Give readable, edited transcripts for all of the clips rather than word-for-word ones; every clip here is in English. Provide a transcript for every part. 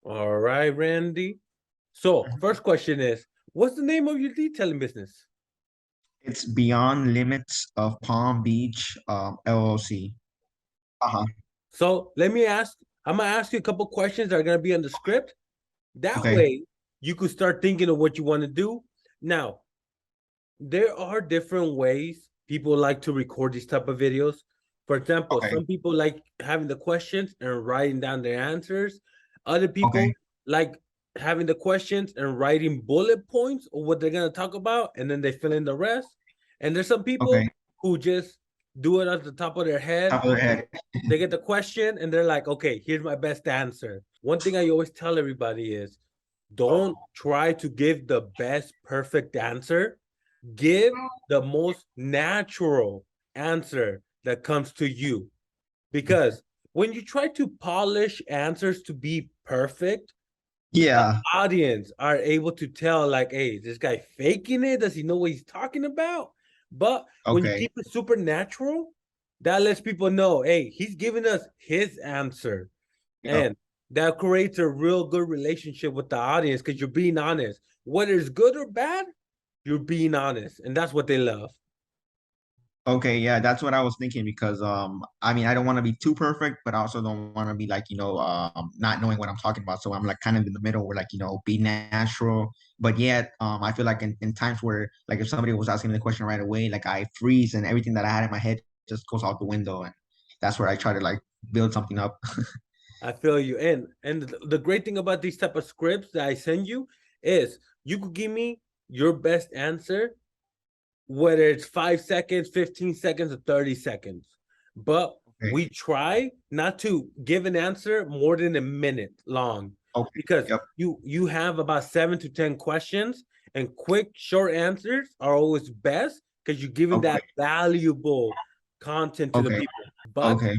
All right, Randy. So, Mhm. first question is, what's the name of your detailing business? It's Beyond Limits of Palm Beach, LLC. Uh-huh. So, I'm gonna ask you a couple questions that are gonna be on the script. That Okay. way, you could start thinking of what you want to do. Now, there are different ways people like to record these type of videos. For example, Okay. some people like having the questions and writing down their answers. Other Okay. people like having the questions and writing bullet points of what they're gonna talk about, and then they fill in the rest. And there's some Okay. people who just do it at the top of their head. Top of the head. They get the question and they're like, okay, here's my best answer. One thing I always tell everybody is don't try to give the best perfect answer. Give the most natural answer that comes to you. Because when you try to polish answers to be perfect, the Yeah. audience are able to tell, like, hey, this guy faking it? Does he know what he's talking about? But when you Okay. keep it supernatural, that lets people know, hey, he's giving us his answer. Yep. And that creates a real good relationship with the audience because you're being honest. Whether it's good or bad, you're being honest. And that's what they love. Okay, yeah, that's what I was thinking because I mean I don't want to be too perfect, but I also don't want to be like, not knowing what I'm talking about. So I'm like kind of in the middle where like, be natural, but yet I feel like in times where like if somebody was asking me the question right away, like I freeze and everything that I had in my head just goes out the window, and that's where I try to like build something up. I feel you. And the great thing about these type of scripts that I send you is you could give me your best answer, whether it's 5 seconds, 15 seconds, or 30 seconds. But Okay. we try not to give an answer more than a minute long Okay. because Yep. you have about 7 to 10 questions, and quick, short answers are always best because you're giving Okay. that valuable content to the Okay. people. But Okay.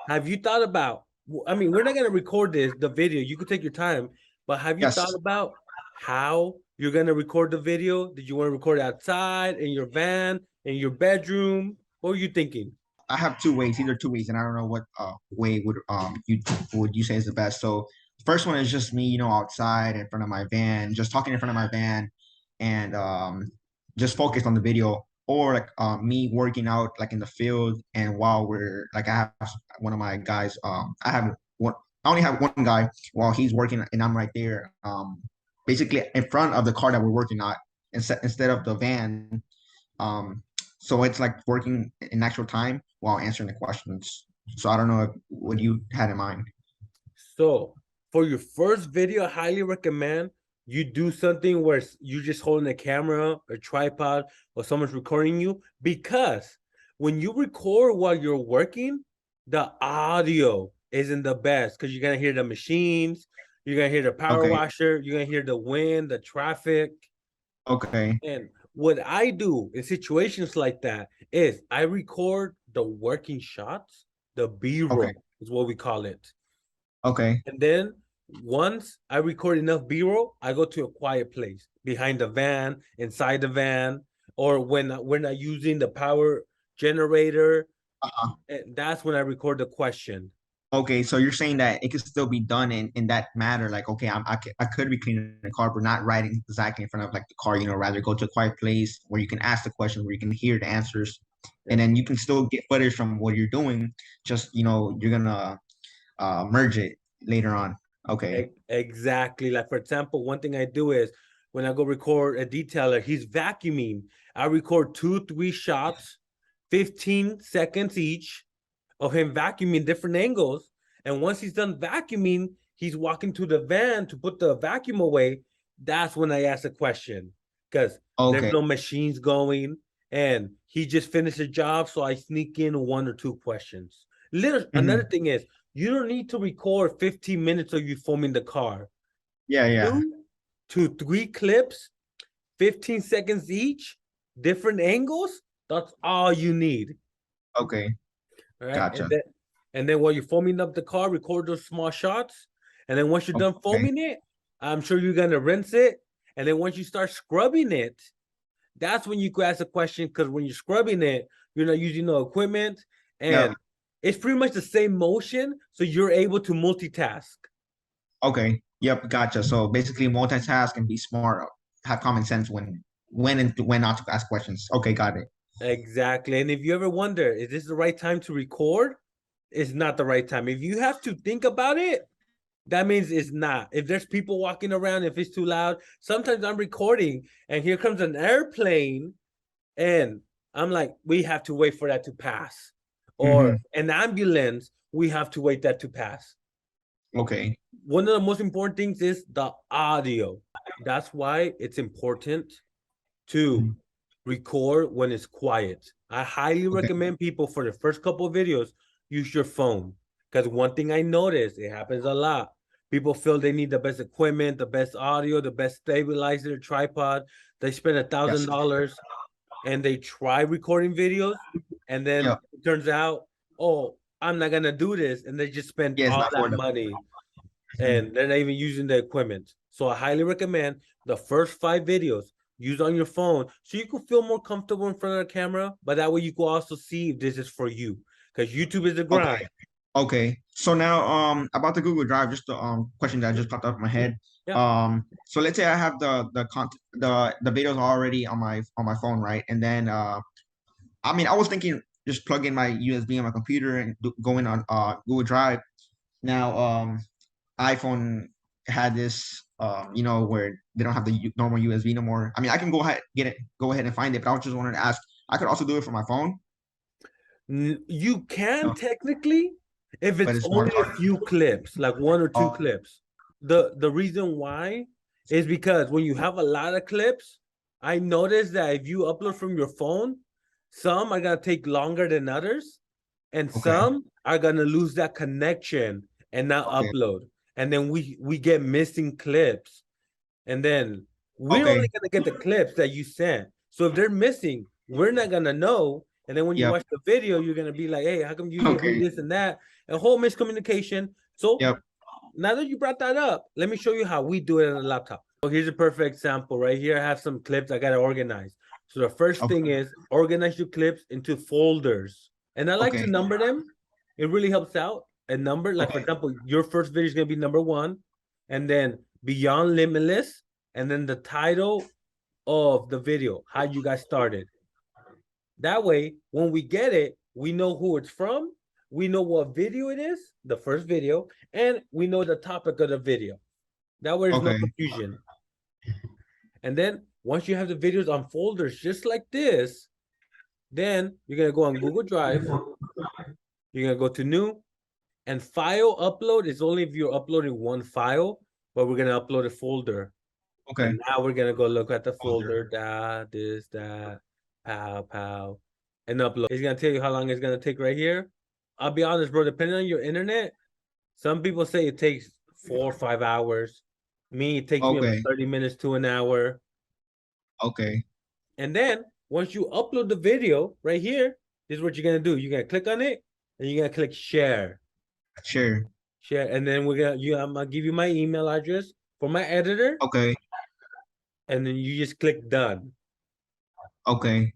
have you thought about? I mean, we're not gonna record the video. You could take your time, but have you thought Yes. about how you're gonna record the video? Did you want to record outside, in your van, in your bedroom? What were you thinking? I have two ways, either two ways, and I don't know what way would you say is the best. So first one is just me, outside in front of my van, just talking in front of my van, and just focused on the video, or like me working out like in the field, and while we're like I have one of my guys, I only have one guy while he's working, and I'm right there, basically in front of the car that we're working on, instead of the van. Um, so it's like working in actual time while answering the questions. So I don't know what you had in mind. So for your first video, I highly recommend you do something where you just holding a camera or tripod or someone's recording you because when you record while you're working, the audio isn't the best because you're gonna hear the machines, you're gonna hear the power Okay. washer, you're gonna hear the wind, the traffic. Okay. And what I do in situations like that is I record the working shots, the Okay. B-roll is what we call it. Okay. And then once I record enough B-roll, I go to a quiet place behind the van, inside the van, or when we're not using the power generator. Uh-huh. And that's when I record the question. Okay. So you're saying that it could still be done in that matter. Like, okay, I could be cleaning the car, but not right exactly in front of like the car, rather go to a quiet place where you can ask the question, where you can hear the answers. And Yeah. then you can still get footage from what you're doing. Just, you're gonna merge it later on. Okay. Exactly. Like, for example, one thing I do is when I go record a detailer, he's vacuuming. I record 2, 3 shots, 15 seconds each of him vacuuming different angles. And once he's done vacuuming, he's walking to the van to put the vacuum away. That's when I ask a question because there's Okay. no machines going and he just finished the job. So I sneak in 1 or 2 questions. Another Mhm. thing is, you don't need to record 15 minutes of you filming the car. Yeah, yeah. 2 to 3 clips, 15 seconds each, different angles. That's all you need. Okay. All right. Gotcha. And then while you're foaming up the car, record those small shots. And then once you're done Okay. foaming it, I'm sure you're gonna rinse it. And then once you start scrubbing it, that's when you could ask a question because when you're scrubbing it, you're not using no equipment Yep. and it's pretty much the same motion. So you're able to multitask. Okay. Yep. Gotcha. So basically, multitask and be smart. Have common sense when not to ask questions. Okay. Got it. Exactly. And if you ever wonder, is this the right time to record? It's not the right time. If you have to think about it, that means it's not. If there's people walking around, if it's too loud, sometimes I'm recording and here comes an airplane and I'm like, we have to wait for that to pass. Or Hmm. an ambulance, we have to wait that to pass. Okay. One of the most important things is the audio. That's why it's important to Mhm. record when it's quiet. I highly Okay. recommend people for the first couple of videos use your phone because one thing I noticed, it happens a lot. People feel they need the best equipment, the best audio, the best stabilizer, tripod. They spend Yes. $1,000 and they try recording videos, and then Yep. it turns out, oh, I'm not gonna do this, and they just spent Yeah. It's all not for that them. money Mhm. and they're not even using the equipment. So I highly recommend the first 5 videos use on your phone so you can feel more comfortable in front of the camera, but that way you can also see if this is for you because YouTube is the Okay. grind. Okay. So now, about the Google Drive, just the question that just popped up in my head. Yeah. So let's say I have the videos already on my phone, right? And then I mean, I was thinking just plug in my USB on my computer and go in on Google Drive. Now, iPhone had this, where they don't have the normal USB no more. I mean, I can go ahead and find it, but I was just wanted to ask. I could also do it from my phone, You can no, technically if but it's it's more only a dark. few clips, like one or two Oh, clips. The reason why is because when you have a lot of clips, I noticed that if you upload from your phone, some are gonna take longer than others, and okay, some are gonna lose that connection and not okay, upload. And then we get missing clips and then we're only okay, gonna get the clips that you sent. So if they're missing, we're not gonna know. And then when you yep, watch the video, you're gonna be like, "Hey, how come you didn't do okay, this and that?" A whole miscommunication. So yep, now that you brought that up, let me show you how we do it on a laptop. So here's a perfect example right here. I have some clips I gotta organize. So the first okay, thing is organize your clips into folders, and I like to okay, number them. It really helps out. A number, like for okay, example, your first video is gonna be number one, and then Beyond Limitless, and then the title of the video, how you got started. That way, when we get it, we know who it's from, we know what video it is, the first video, and we know the topic of the video. That way, there's no okay, confusion. And then once you have the videos on folders just like this, then you're gonna go on Google Drive, you're gonna go to new, and file upload is only if you're uploading one file, but we're gonna upload a folder. okay, And now we're gonna go look at the folder. folder, that, this, that, pow, pow, and upload. It's gonna tell you how long it's gonna take right here. I'll be honest, bro, depending on your internet, some people say it takes 4 or 5 hours. Me, it takes me about Okay, 30 minutes to an hour. okay, And then once you upload the video right here, this is what you're gonna do. You're gonna click on it and you're gonna click share. sure, Share, and then I'm gonna give you my email address for my editor, okay, and then you just click done. okay,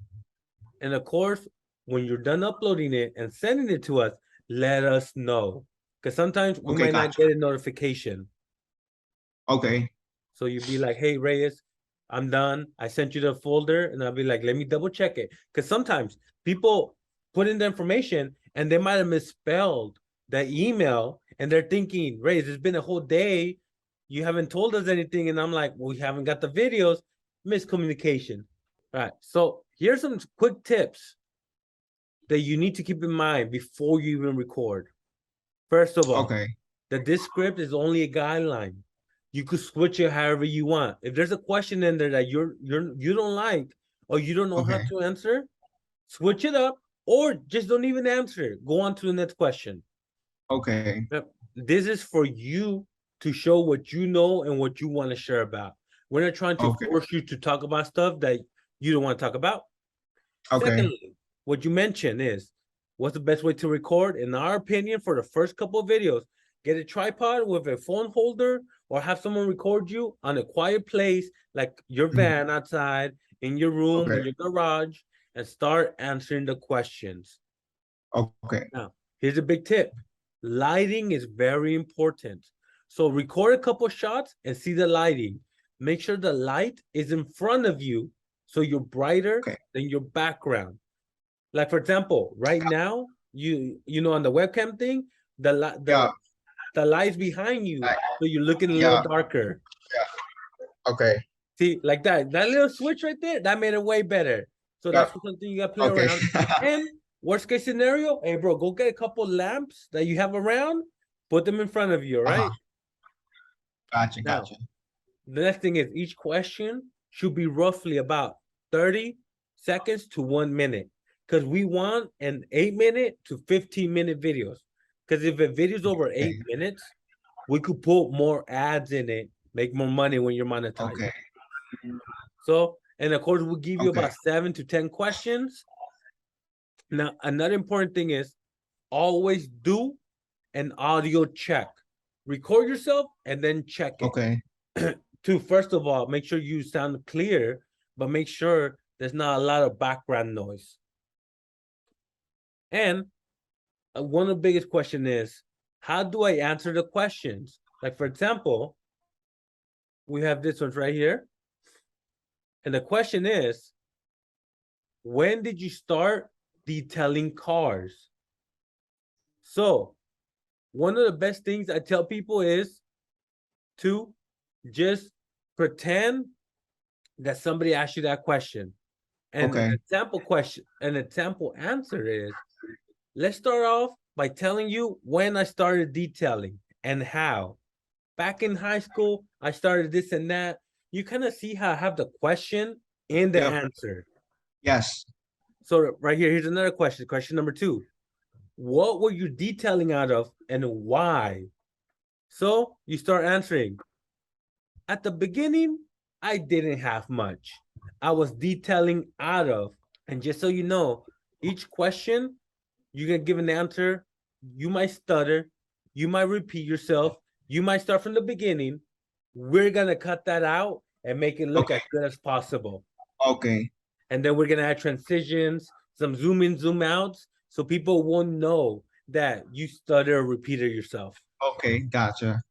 And of course, when you're done uploading it and sending it to us, let us know. Because sometimes we okay, might not gotcha. get a notification. Okay, So you'd be like, hey, Reyes, I'm done. I sent you the folder. And I'll be like, let me double check it. Because sometimes people put in the information and they might have misspelled the email and they're thinking, Reyes, it's been a whole day. You haven't told us anything. And I'm like, we haven't got the videos. Miscommunication. All right. So here's some quick tips that you need to keep in mind before you even record. First of all, okay, that this script is only a guideline. You could switch it however you want. If there's a question in there that you don't like or you don't know how okay, to answer, switch it up or just don't even answer it. Go on to the next question. okay, This is for you to show what you know and what you want to share about. We're not trying to okay, force you to talk about stuff that you don't want to talk about. okay, Secondly, what you mentioned is what's the best way to record? In our opinion, for the first couple of videos, get a tripod with a phone holder or have someone record you on a quiet place like your mhm, van outside, in your room, okay, in your garage, and start answering the questions. okay, Now, here's a big tip. Lighting is very important. So record a couple shots and see the lighting. Make sure the light is in front of you so you're brighter Okay. than your background. Like for example, right now, you know on the webcam thing, Yeah. the light's behind you, I- so you're looking a little yeah. darker. Okay. See, like that little switch right there, that made it way better. So Yeah. that's something you gotta play Okay. around. And worst case scenario, hey bro, go get a couple lamps that you have around, put them in front of you, all right? Gotcha. Now, Gotcha. the next thing is each question should be roughly about 30 seconds to 1 minute. Because we want an 8 minute to 15 minute videos. Because if a video's over Okay. 8 minutes, we could put more ads in it, make more money when you're monetized. Okay. So, and of course, we'll give you Okay. about 7 to 10 questions. Now, another important thing is always do an audio check. Record yourself and then check it. Okay. To first of all, make sure you sound clear, but make sure there's not a lot of background noise. And one of the biggest question is, how do I answer the questions? Like for example, we have this one right here. And the question is, when did you start detailing cars? So one of the best things I tell people is to just pretend that somebody asked you that question. And Okay. an example question, an example answer is, let's start off by telling you when I started detailing and how. Back in high school, I started this and that. You kind of see how I have the question and the Yep. answer. Yes. So right here, here's another question. Question number 2. What were you detailing out of and why? So you start answering. At the beginning, I didn't have much. I was detailing out of. And just so you know, each question, you can give an answer. You might stutter. You might repeat yourself. You might start from the beginning. We're going to cut that out and make it look Okay. as good as possible. Okay. And then we're going to add transitions, some zoom in, zoom outs, so people won't know that you stutter or repeated yourself. Okay. Gotcha.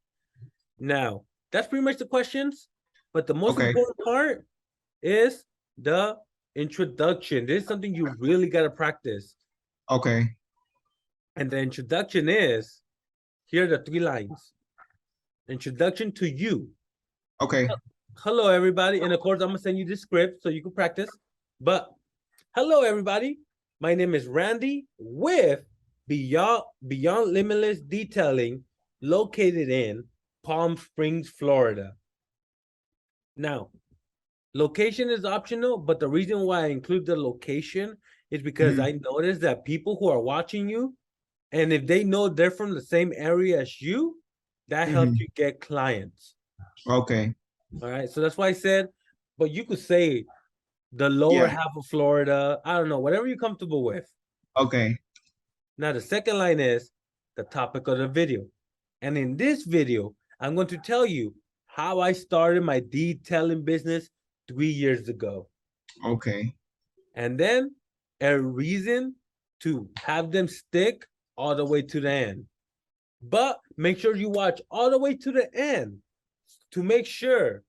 Now, that's pretty much the questions. But the most Okay. important part is the introduction. This is something you really got to practice. Okay. And the introduction is, here are the 3 lines. Introduction to you. Okay. Hello, everybody. And of course, I'm going to send you the script so you can practice. But hello, everybody. My name is Randy with Beyond Limitless Detailing, located in Palm Springs, Florida. Now, location is optional, but the reason why I include the location is because I noticed that people who are watching you, and if they know they're from the same area as you, that helps you get clients. Okay. All right. So that's why I said, but you could say the lower Yeah. half of Florida. I don't know, whatever you're comfortable with. Okay. Now, the second line is the topic of the video. And in this video, I'm going to tell you how I started my detailing business 3 years ago. Okay. And then a reason to have them stick all the way to the end. But make sure you watch all the way to the end to make sure.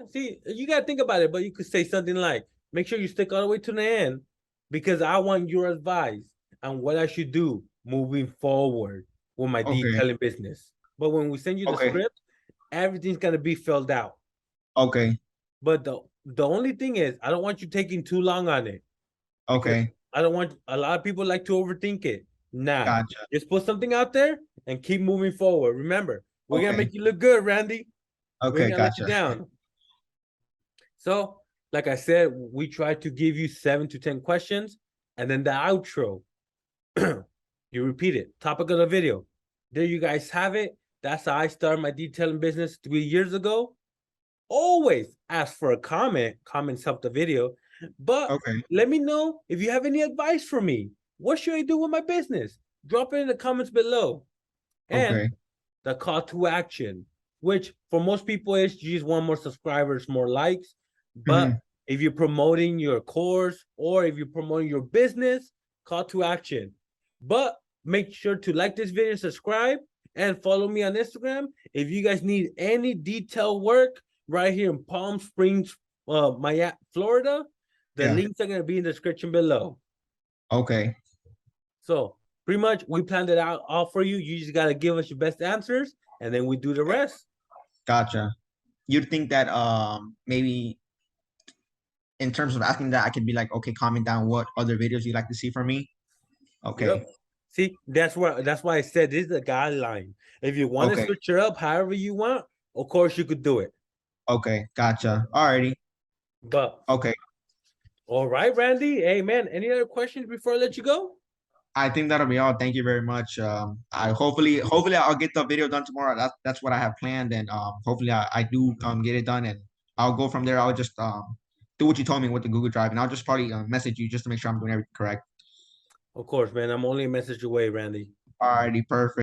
See, you got to think about it, but you could say something like, make sure you stick all the way to the end because I want your advice on what I should do moving forward with my detailing business. But when we send you the script, everything's going to be filled out. Okay. But the only thing is, I don't want you taking too long on it. Okay. I don't want, a lot of people like to overthink it. Nah, Gotcha. just put something out there and keep moving forward. Remember, we're going to Okay. make you look good, Randy. We're Okay. going to let you Gotcha. down. So, like I said, we try to give you 7 to 10 questions, and then the outro. You repeat it. Topic of the video. There you guys have it. That's how I started my detailing business 3 years ago. Always ask for a comment. Comments help the video. But Okay. let me know if you have any advice for me. What should I do with my business? Drop it in the comments below. And Okay. the call to action, which for most people is you just want more subscribers, more likes. But if you're promoting your course or if you're promoting your business, call to action. But make sure to like this video, subscribe, and follow me on Instagram. If you guys need any detailed work right here in Palm Springs, Miami, Florida, the Yeah. links are going to be in the description below. Okay. So pretty much we planned it out all for you. You just got to give us your best answers and then we do the rest. Gotcha. You'd think that maybe in terms of asking that, I could be like, okay, comment down what other videos you'd like to see from me. Okay. Yep. See, that's why I said this is a guideline. If you want to Okay. switch it up however you want, of course you could do it. Okay. Gotcha. Alrighty. But Okay. all right, Randy. Hey man, any other questions before I let you go? I think that'll be all. Thank you very much. I hopefully I'll get the video done tomorrow. That's what I have planned, and hopefully I do get it done, and I'll go from there. I'll just do what you told me with the Google Drive, and I'll just probably message you just to make sure I'm doing everything correct. Of course, man. I'm only a message away, Randy. Alrighty, perfect.